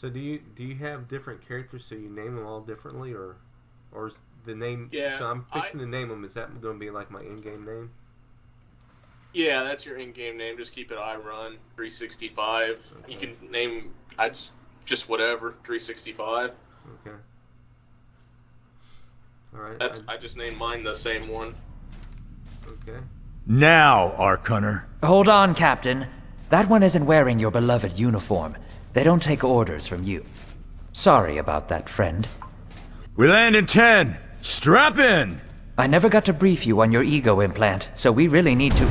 So do you have different characters so you name them all differently, or is the name? Yeah. So I'm fixing to name them. Is that going to be like my in-game name? Yeah, that's your in-game name. Just keep it iRun 365. Okay. You can name just whatever 365. Okay. All right. I just named mine the same one. Okay. Now, Arcunner. Hold on, Captain. That one isn't wearing your beloved uniform. They don't take orders from you. Sorry about that, friend. We land in 10. Strap in! I never got to brief you on your ego implant, so we really need to...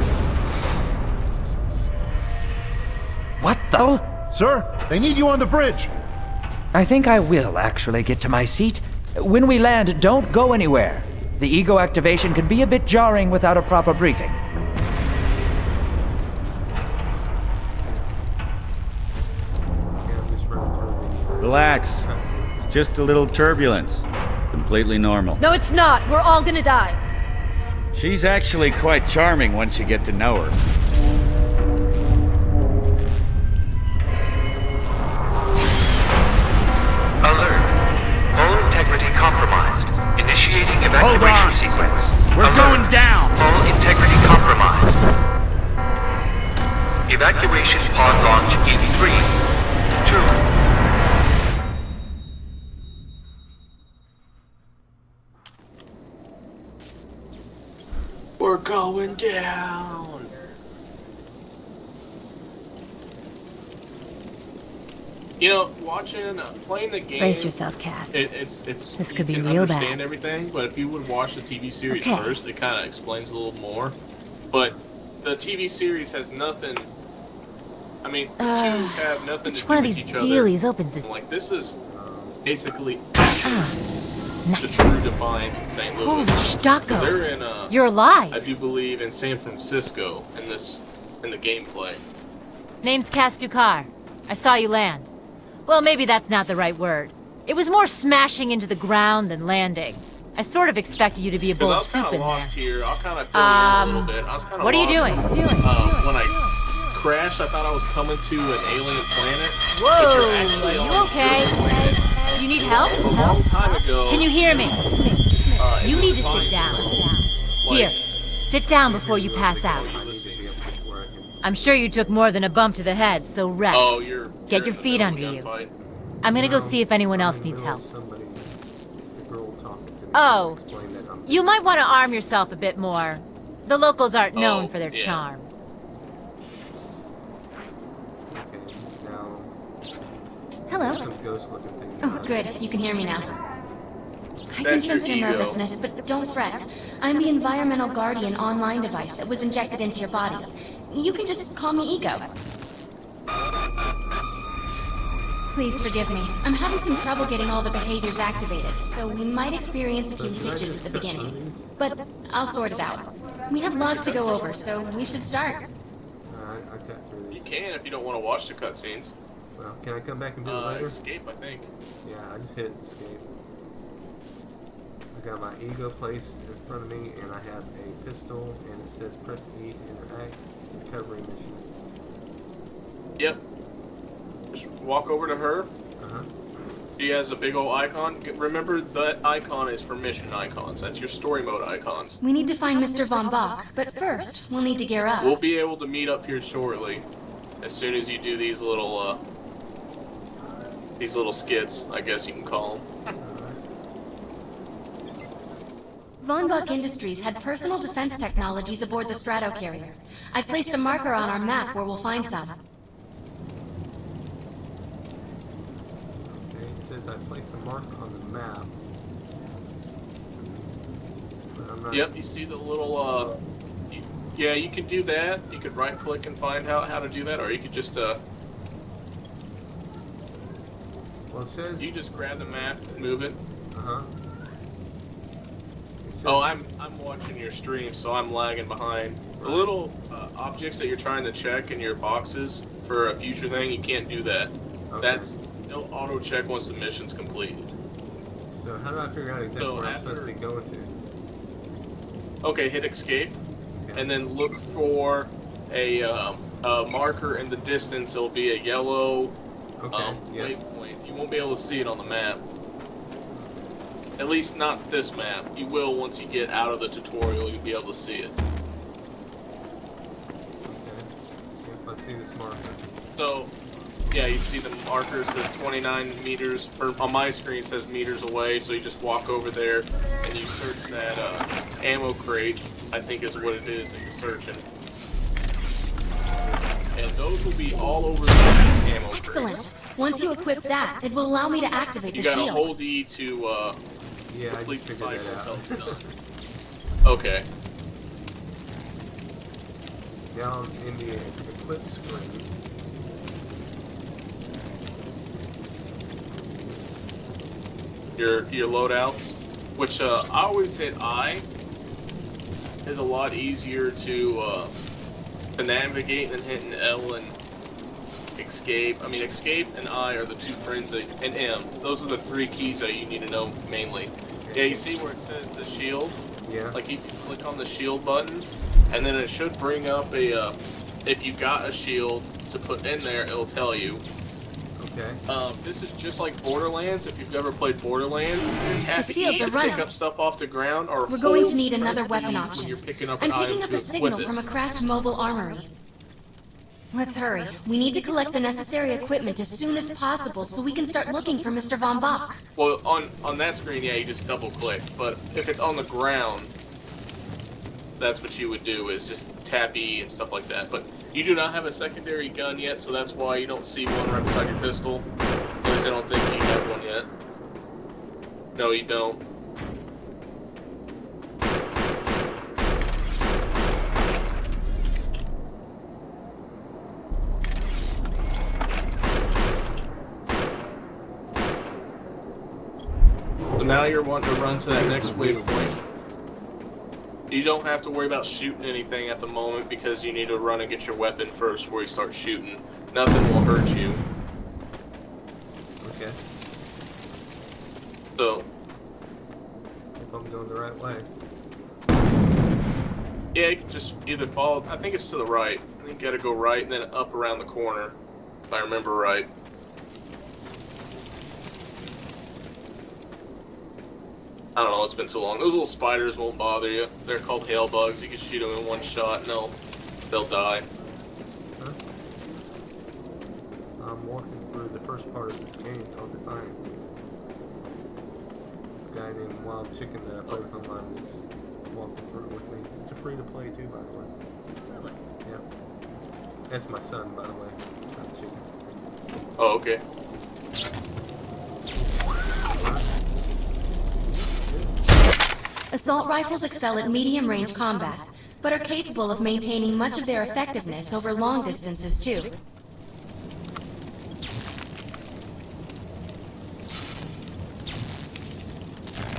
What the? Sir, they need you on the bridge. I think I will actually get to my seat. When we land, don't go anywhere. The ego activation can be a bit jarring without a proper briefing. Relax. It's just a little turbulence. Completely normal. No, it's not. We're all gonna die. She's actually quite charming once you get to know her. Alert. Hull integrity compromised. Initiating evacuation sequence. We're going down! Hull integrity compromised. Evacuation pod launch in 3, 2... We're going down. You know, playing the game. Brace yourself, Cass. It's. This could be real real bad. Understand everything, but if you would watch the TV series first, it kind of explains a little more. But the TV series has nothing. I mean, the two have nothing to do with each other. Which one of these dealies opens this? Like this is basically Nice. the true Defiance in St. Louis. Holy Stocko. They're in You're alive. I do believe in San Francisco in the gameplay. Name's Cass Ducar. I saw you land. Well, maybe that's not the right word. It was more smashing into the ground than landing. I sort of expected you to be a bowl of soup in there. I was kind of lost here. I'll kind of fill you in a little bit. I was kind of what are you doing? When I crashed, I thought I was coming to an alien planet. Whoa! But you're actually Are on you okay? a planet. Do you need help? A long time ago. Can you hear me? You need to sit down. Here, sit down before you pass out. I'm sure you took more than a bump to the head, so rest. Get your feet under you. I'm gonna go see if anyone else needs help. Oh, you might want to arm yourself a bit more. The locals aren't known for their charm. Hello. Oh, good. You can hear me now. I can sense your nervousness, but don't fret. I'm the environmental guardian online device that was injected into your body. You can just call me Ego. Please forgive me. I'm having some trouble getting all the behaviors activated, so we might experience a few hitches at the beginning. But I'll sort it out. We have lots to go over, so we should start. You can if you don't want to watch the cutscenes. Well, can I come back and do it later? Escape, I think. Yeah, I just hit escape. I got my ego placed in front of me, and I have a pistol, and it says press E to interact. Recovery mission. Yep. Just walk over to her. She has a big old icon. Remember, that icon is for mission icons. That's your story mode icons. We need to find Mr. Von Bach, but first, we'll need to gear up. We'll be able to meet up here shortly. As soon as you do these little skits, I guess you can call them. Von Bach Industries had personal defense technologies aboard the Stratocarrier. I've placed a marker on our map where we'll find some. Okay, it says I placed a mark on the map. But I'm not... Yep, you see the little, yeah, you could do that. You could right-click and find how to do that, or you could just, Well, it says... You just grab the map and move it. Uh-huh. Oh, I'm watching your stream, so I'm lagging behind. The little objects that you're trying to check in your boxes for a future thing, you can't do that. Okay. It'll auto-check once the mission's completed. So how do I figure out exactly where I'm supposed to be going to? Okay, hit escape, and then look for a marker in the distance. It'll be a yellow waypoint. won't be able to see it on the map. At least not this map. You will once you get out of the tutorial. You'll be able to see it. Okay. If I see this marker. So, yeah, you see the marker says 29 meters. On my screen it says meters away. So you just walk over there and you search that ammo crate. I think is what it is that you're searching. And those will be all over the ammo crates. Excellent. Once you equip that, it will allow me to activate the shield. You gotta hold E to yeah, complete the I just cycle figured until that it's out. done. Okay. Down in the equip screen. Your loadouts, which I always hit I, is a lot easier to navigate than hitting L and escape. I mean, escape and I are the two friends that, and M. Those are the three keys that you need to know mainly. Yeah, you see where it says the shield? Yeah. Like you can click on the shield button, and then it should bring up a, if you got a shield to put in there, it'll tell you. Okay. This is just like Borderlands. If you've ever played Borderlands, tap E to pick up stuff off the ground, or we're going to need another weapon option. You're picking up I'm an picking item up to a signal equip it. from a crashed mobile armory. Let's hurry. We need to collect the necessary equipment as soon as possible so we can start looking for Mr. Von Bach. Well, on that screen, yeah, you just double click. But if it's on the ground, that's what you would do, is just tap E and stuff like that. But you do not have a secondary gun yet, so that's why you don't see one right beside your pistol. At least I don't think you have one yet. No, you don't. So now you're wanting to run to that next waypoint. You don't have to worry about shooting anything at the moment because you need to run and get your weapon first before you start shooting. Nothing will hurt you. Okay. So, If I'm going the right way. yeah, you can just either follow. I think it's to the right. I think you gotta go right and then up around the corner, if I remember right. I don't know, it's been so long. Those little spiders won't bother you. They're called hail bugs. You can shoot them in one shot and they'll die. Huh? I'm walking through the first part of this game called Defiance. This guy named Wild Chicken that I play with online is walking through it with me. It's a free to play too, by the way. Really? Yeah. That's my son, by the way. Not Chicken. Oh, okay. Assault rifles excel at medium-range combat, but are capable of maintaining much of their effectiveness over long distances, too.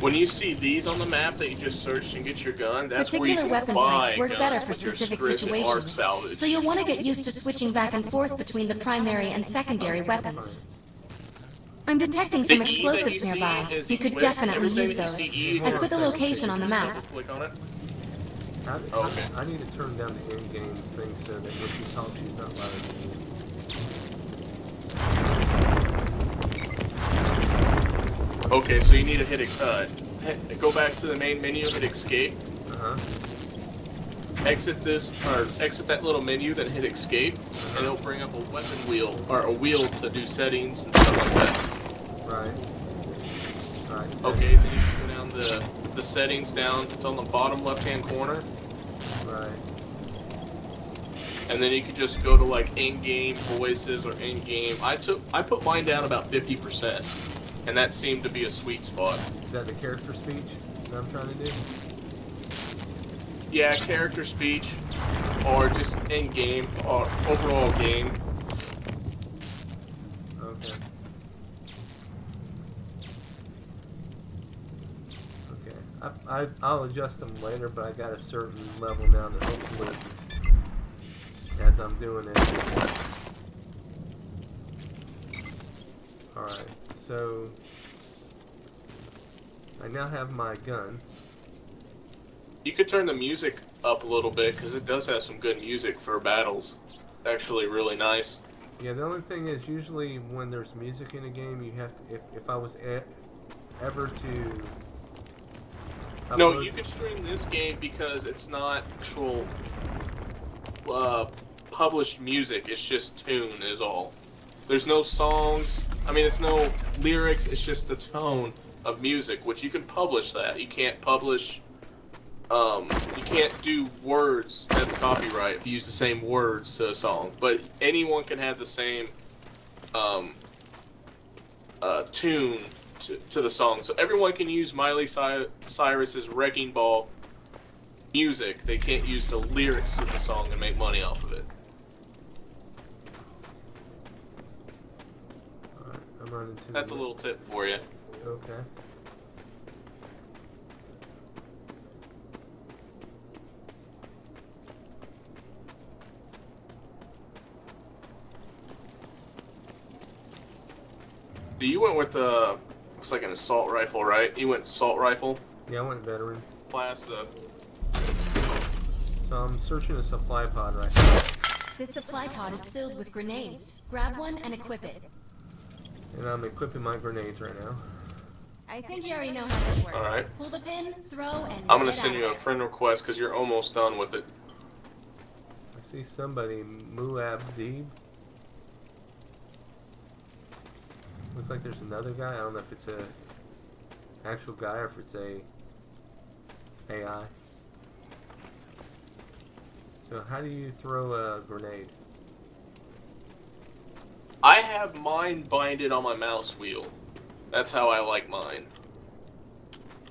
When you see these on the map that you just searched and get your gun, that's where you Particular can weapon buy types work guns better for with your specific strip and arc situations, salvage. so you'll want to get used to switching back and forth between the primary and secondary weapons. I'm detecting some The E that explosives see nearby. is You could equipped. definitely Everything use that those. you see E I've put the is location on the map. Just click on it. Okay. I need to turn down the in-game thing so that when she talks, she's not loud. Okay, so you need to hit it. Go back to the main menu, hit escape. Exit this, or exit that little menu, then hit escape, and it'll bring up a weapon wheel, or a wheel to do settings and stuff like that. Right. Okay, then you just go down the settings down. It's on the bottom left-hand corner. Right. And then you can just go to like in-game voices or in-game. I put mine down about 50%, and that seemed to be a sweet spot. Is that the character speech that I'm trying to do? Yeah, character speech, or just in-game, or overall game. Okay. Okay. I'll adjust them later, but I got a certain level now that hopefully, as I'm doing it. Alright, so I now have my gun. You could turn the music up a little bit, because it does have some good music for battles. Actually really nice. Yeah, the only thing is usually when there's music in a game, you have to, if I was ever to No, you can stream this game because it's not actual published music. It's just tune is all. There's no songs. I mean, it's no lyrics. It's just the tone of music, which you can publish that. You can't publish... you can't do words. That's copyright if you use the same words to a song. But anyone can have the same tune to the song. So everyone can use Miley Cyrus's Wrecking Ball music. They can't use the lyrics to the song and make money off of it. Alright, I'm running to That's a little tip for you. Okay. So you went with looks like an assault rifle, right? You went assault rifle? Yeah, I went veteran. Class So I'm searching a supply pod right now. This supply pod is filled with grenades. Grab one and equip it. And I'm equipping my grenades right now. I think you already know how this works. Alright. Pull the pin, throw, and I'm gonna send you a friend request because you're almost done with it. I see somebody, Muad'Dib. Looks like there's another guy. I don't know if it's a actual guy or if it's a AI. So how do you throw a grenade? I have mine binded on my mouse wheel. That's how I like mine.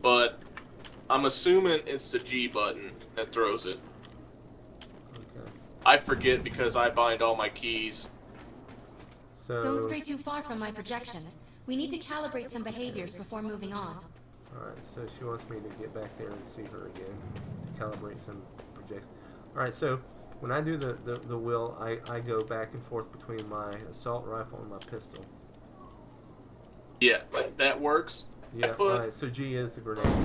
But I'm assuming it's the G button that throws it. Okay. I forget because I bind all my keys. So don't stray too far from my projection. We need to calibrate some behaviors before moving on. Alright, so she wants me to get back there and see her again. To calibrate some projections. Alright, so when I do the wheel, I go back and forth between my assault rifle and my pistol. Yeah, that works. Yeah, alright, so G is the grenade. Okay.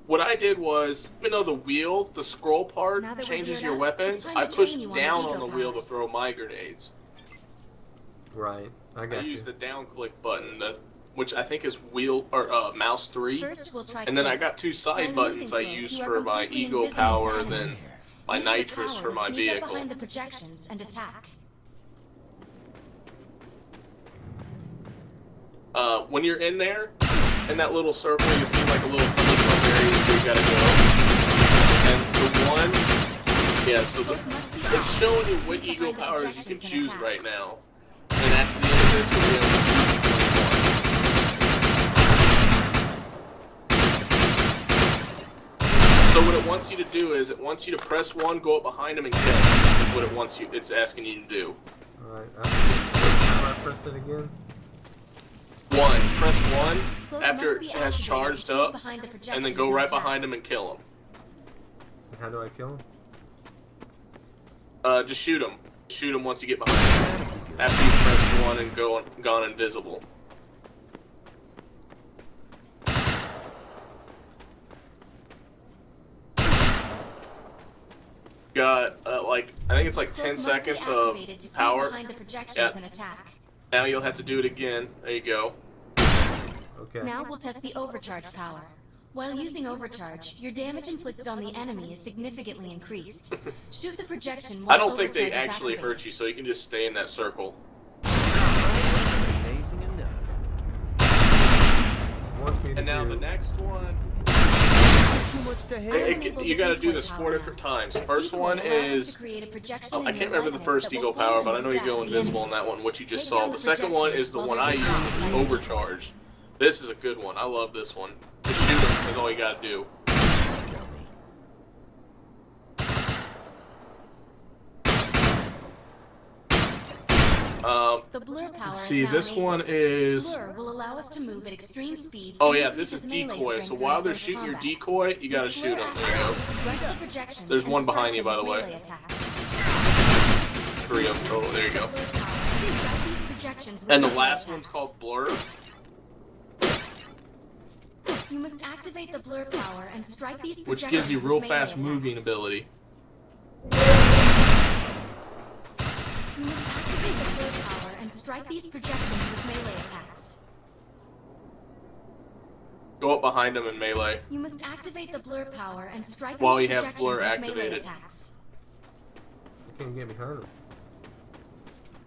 What I did was, even though the wheel, the scroll part changes your weapons, I pushed down on the wheel to throw my grenades. Right, I got you. I used the down click button, which I think is wheel or mouse 3. First, we'll try and then I got 2 side buttons I used for my ego power, and then my nitrous for my vehicle. Behind the projections and attack. When you're in there, in that little circle, you see like a little honeycomb area where you gotta go. And the one, yeah, so it's showing you what ego powers you can choose right now. And after the end of this, you'll be able to choose. So what it wants you to do is it wants you to press 1, go up behind him and kill him. Is what it wants you. It's asking you to do. All right. How do I press it again? 1. Press 1 after it has charged up, and then go right behind him and kill him. And how do I kill him? Just shoot him. Shoot him once you get behind him. After you press 1 and gone invisible. Got like I think it's like 10 seconds of power. Yeah. Now you'll have to do it again. There you go. Okay. Now we'll test the overcharge power. While using overcharge, your damage inflicted on the enemy is significantly increased. Shoot the projection. I don't think they actually hurt you, so you can just stay in that circle. Amazing enough. And now the next one. You gotta do this 4 different times. First one is I can't remember the first ego power, but I know you go invisible in that one, which you just saw. The second one is the one I used, which is overcharged. This is a good one. I love this one. Just shoot him is all you gotta do. The blur power let's see, this one is... Blur will allow us to move at extreme speeds. Oh yeah, this is decoy, so while they're shooting your decoy, you gotta shoot them. There you go. There's one behind you, by the way. 3 of them total, there you go. And the last one's called Blur. You must activate the blur power and strike these projections, which gives you real fast moving ability. the blur power and strike these projections with melee attacks. Go up behind him in melee. You must activate the blur power and strike while these you have projections blur with melee activated. attacks. You can't get behind him.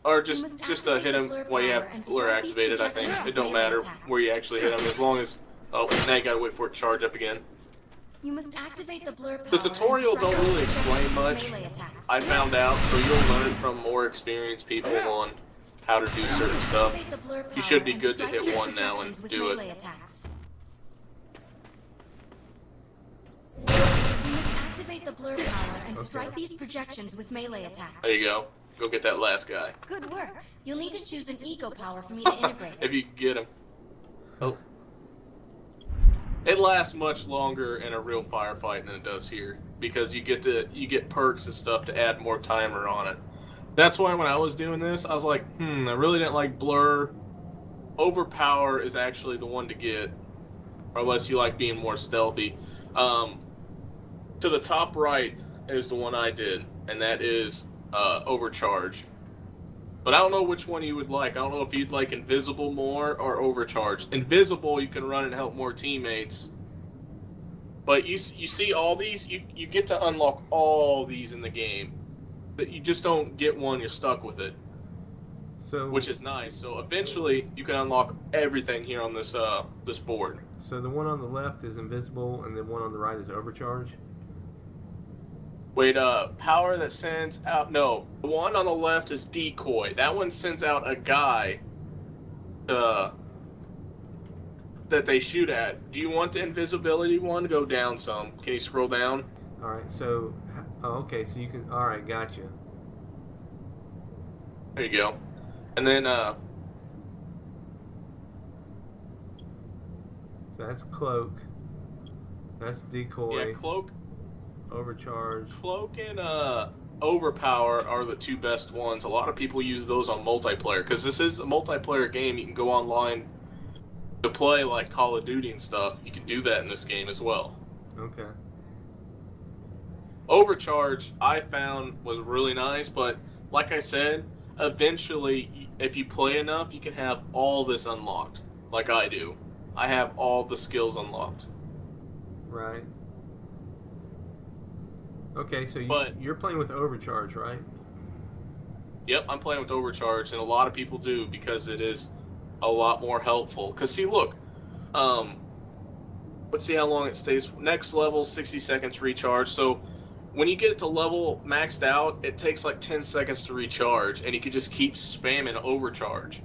Or just hit him while you have blur activated, I think. It don't matter where you actually hit him, as long as... Oh, now you gotta wait for it to charge up again. You must activate the blur power. The tutorial don't really explain much, I found out, so you'll learn from more experienced people on how to do certain stuff. You should be good to hit one now and do it. You must activate the blur power and strike these projections with melee attacks. There you go. Go get that last guy. Good work. You'll need to choose an eco power for me to integrate. If you can get him. Oh. It lasts much longer in a real firefight than it does here, because you get perks and stuff to add more timer on it. That's why when I was doing this, I was like, I really didn't like blur. Overpower is actually the one to get, unless you like being more stealthy. To the top right is the one I did, and that is overcharge. But I don't know which one you would like. I don't know if you'd like invisible more or overcharged. Invisible, you can run and help more teammates. But you see all these, you get to unlock all these in the game. But you just don't get one, you're stuck with it. So, which is nice. So eventually you can unlock everything here on this this board. So the one on the left is invisible and the one on the right is overcharge? Wait, power that sends out... No, the one on the left is decoy. That one sends out a guy that they shoot at. Do you want the invisibility one? Go down some. Can you scroll down? Alright, so... Oh, okay, so you can... Alright, gotcha. There you go. And then, So that's cloak. That's decoy. Yeah, cloak... Overcharge. Cloak and Overpower are the two best ones. A lot of people use those on multiplayer, because this is a multiplayer game. You can go online to play like Call of Duty and stuff. You can do that in this game as well. Okay. Overcharge, I found, was really nice, but like I said, eventually, if you play enough, you can have all this unlocked, like I do. I have all the skills unlocked. Right. Okay, so you're playing with overcharge, right? Yep, I'm playing with overcharge, and a lot of people do, because it is a lot more helpful. Because see, look, let's see how long it stays. Next level, 60 seconds recharge. So when you get it to level maxed out, it takes like 10 seconds to recharge, and you can just keep spamming overcharge.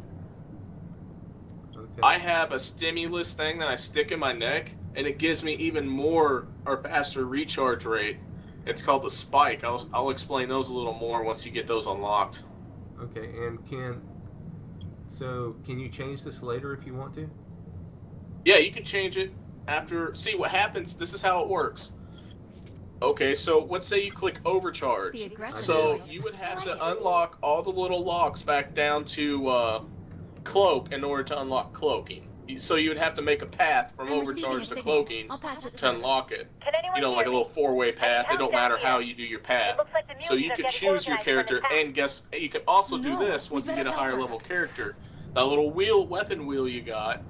Okay. I have a stimulus thing that I stick in my neck, and it gives me even more or faster recharge rate. It's called the spike. I'll explain those a little more once you get those unlocked. Okay, and can you change this later if you want to? Yeah, you can change it after. See what happens. This is how it works. Okay, so let's say you click overcharge. So you would have to unlock all the little locks back down to cloak in order to unlock cloaking. So you would have to make a path from overcharge to cloaking to unlock it. You know, like a little four-way path. It don't matter how you do your path. So you could choose your character, and guess you can also do this once you get a higher level character. That little weapon wheel you got,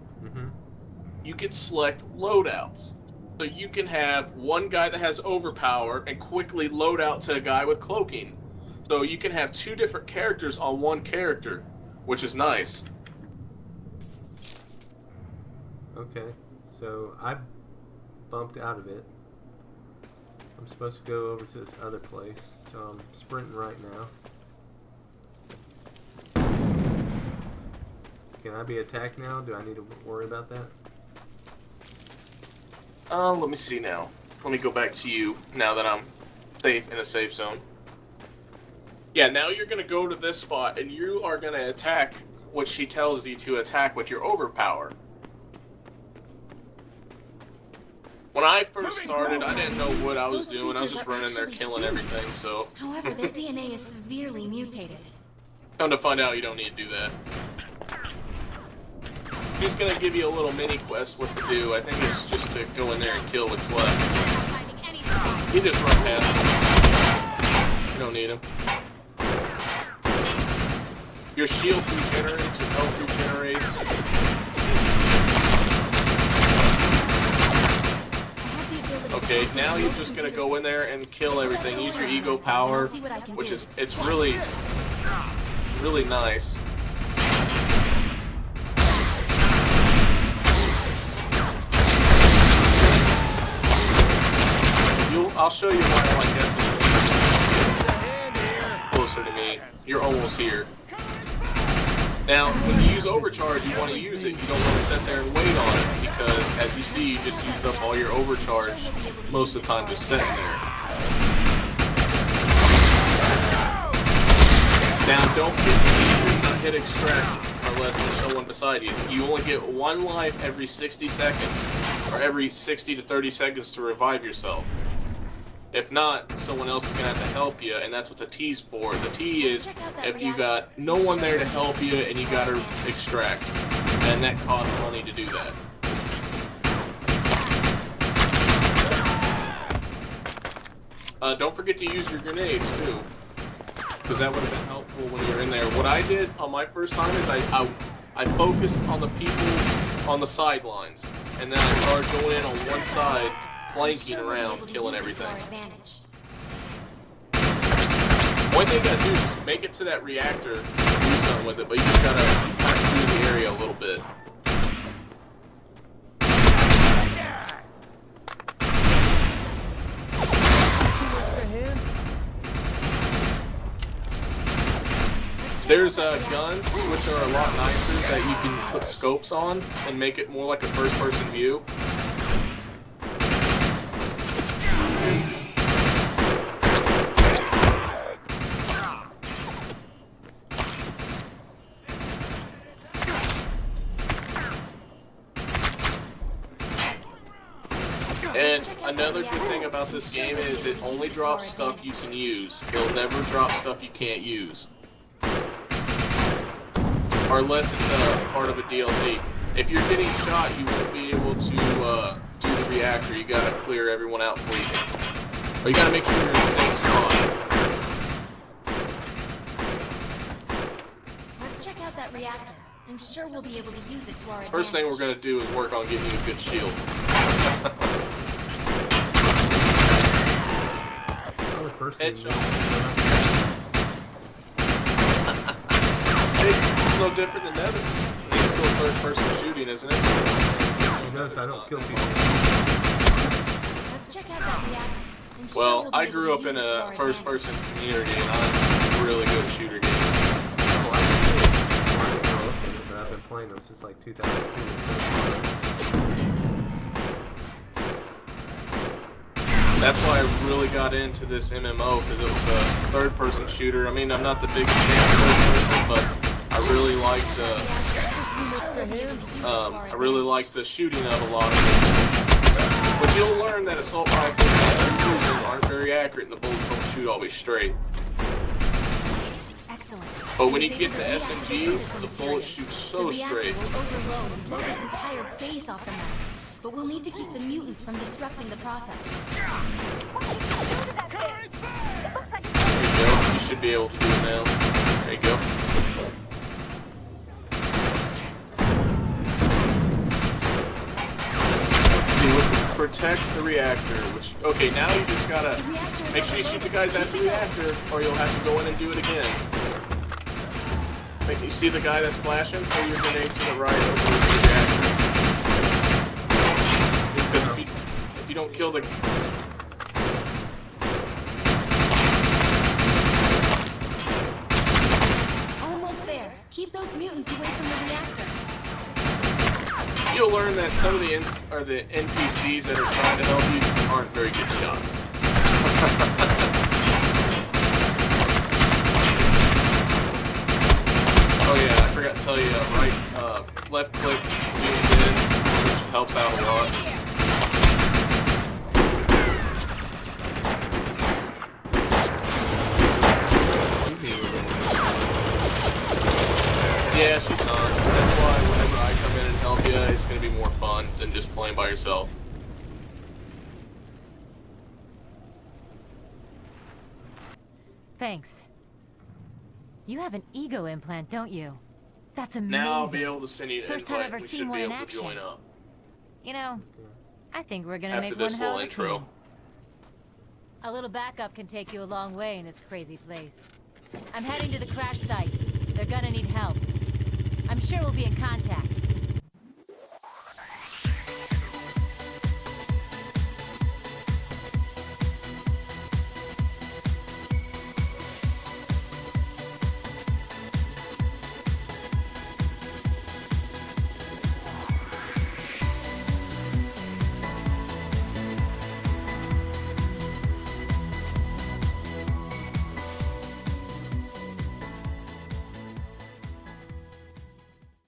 you could select loadouts. So you can have one guy that has overpower and quickly load out to a guy with cloaking. So you can have two different characters on one character, which is nice. Okay, so I bumped out of it. I'm supposed to go over to this other place, so I'm sprinting right now. Can I be attacked now? Do I need to worry about that? Let me see now. Let me go back to you now that I'm safe in a safe zone. Yeah, now you're going to go to this spot, and you are going to attack what she tells you to attack with your overpower. When I first started, I didn't know what I was doing. I was just running there killing everything, so... However, their DNA is severely mutated. Come to find out, you don't need to do that. She's gonna give you a little mini quest what to do. I think it's just to go in there and kill what's left. You just run past him. You don't need him. Your shield regenerates, your health regenerates. Okay, now you're just gonna go in there and kill everything. Use your ego power, which is, it's really, really nice. I'll show you why I like SMGs. Closer to me. You're almost here. Now, when you use overcharge, you want to use it. You don't want to sit there and wait on it, because as you see, you just used up all your overcharge most of the time just sitting there. Now, don't hit extract unless there's someone beside you. You only get 1 life every 60 seconds, or every 60 to 30 seconds to revive yourself. If not, someone else is going to have to help you, and that's what the T's for. The T is if you got no one there to help you and you got to extract, and that costs money to do that. Don't forget to use your grenades too, because that would have been helpful when you were in there. What I did on my first time is I focused on the people on the sidelines, and then I started going in on one side, flanking around, killing everything. One thing you gotta do is just make it to that reactor and do something with it, but you just gotta kind of clear the area a little bit. There's guns, which are a lot nicer, that you can put scopes on and make it more like a first-person view. And another good thing about this game is it only drops stuff you can use. It'll never drop stuff you can't use. Or unless it's a part of a DLC. If you're getting shot, you won't be able to do the reactor. You gotta clear everyone out before you can. Or you gotta make sure you're in the same spot. Let's check out that reactor. I'm sure we'll be able to use it to our advantage. First thing we're gonna do is work on getting you a good shield. Headshot. It's no different than Nether. It's still first-person shooting, isn't it? Notice I don't kill people. Let's check out that reactor. Well, I grew up in a first-person community, and I'm really good at shooter games. But I've been playing them since like 2002. That's why I really got into this MMO, because it was a third-person shooter. I mean, I'm not the biggest fan of third-person, but I really liked the shooting of a lot of it. But you'll learn that assault rifles aren't very accurate, and the bullets don't shoot always straight. Excellent. But when you get to SMGs, the bullets shoot so straight. Will overload and blow this entire base off the map. But we'll need to keep the mutants from disrupting the process. There you go. You should be able to do it now. There you go. Let's see, what's it? Protect the reactor, which, okay, now you just gotta make sure you shoot the guys at the reactor, or you'll have to go in and do it again. You see the guy that's flashing? Throw your grenade to the right over the reactor. Because if you don't kill the... Almost there. Keep those mutants away from the reactor. You'll learn that some of the NPCs that are trying to help you aren't very good shots. Oh yeah, I forgot to tell you, left click zooms in, which helps out a lot. Yeah, she's not. That's why whenever I come in and help you, it's going to be more fun than just playing by yourself. Thanks. You have an ego implant, don't you? That's amazing. Now I'll be able to send you an First time invite. I've ever We seen should one be in able to action. join up. You know, I think we're gonna After make this one hell little of a intro. team. A little backup can take you a long way in this crazy place. I'm heading to the crash site. They're gonna need help. I'm sure we'll be in contact.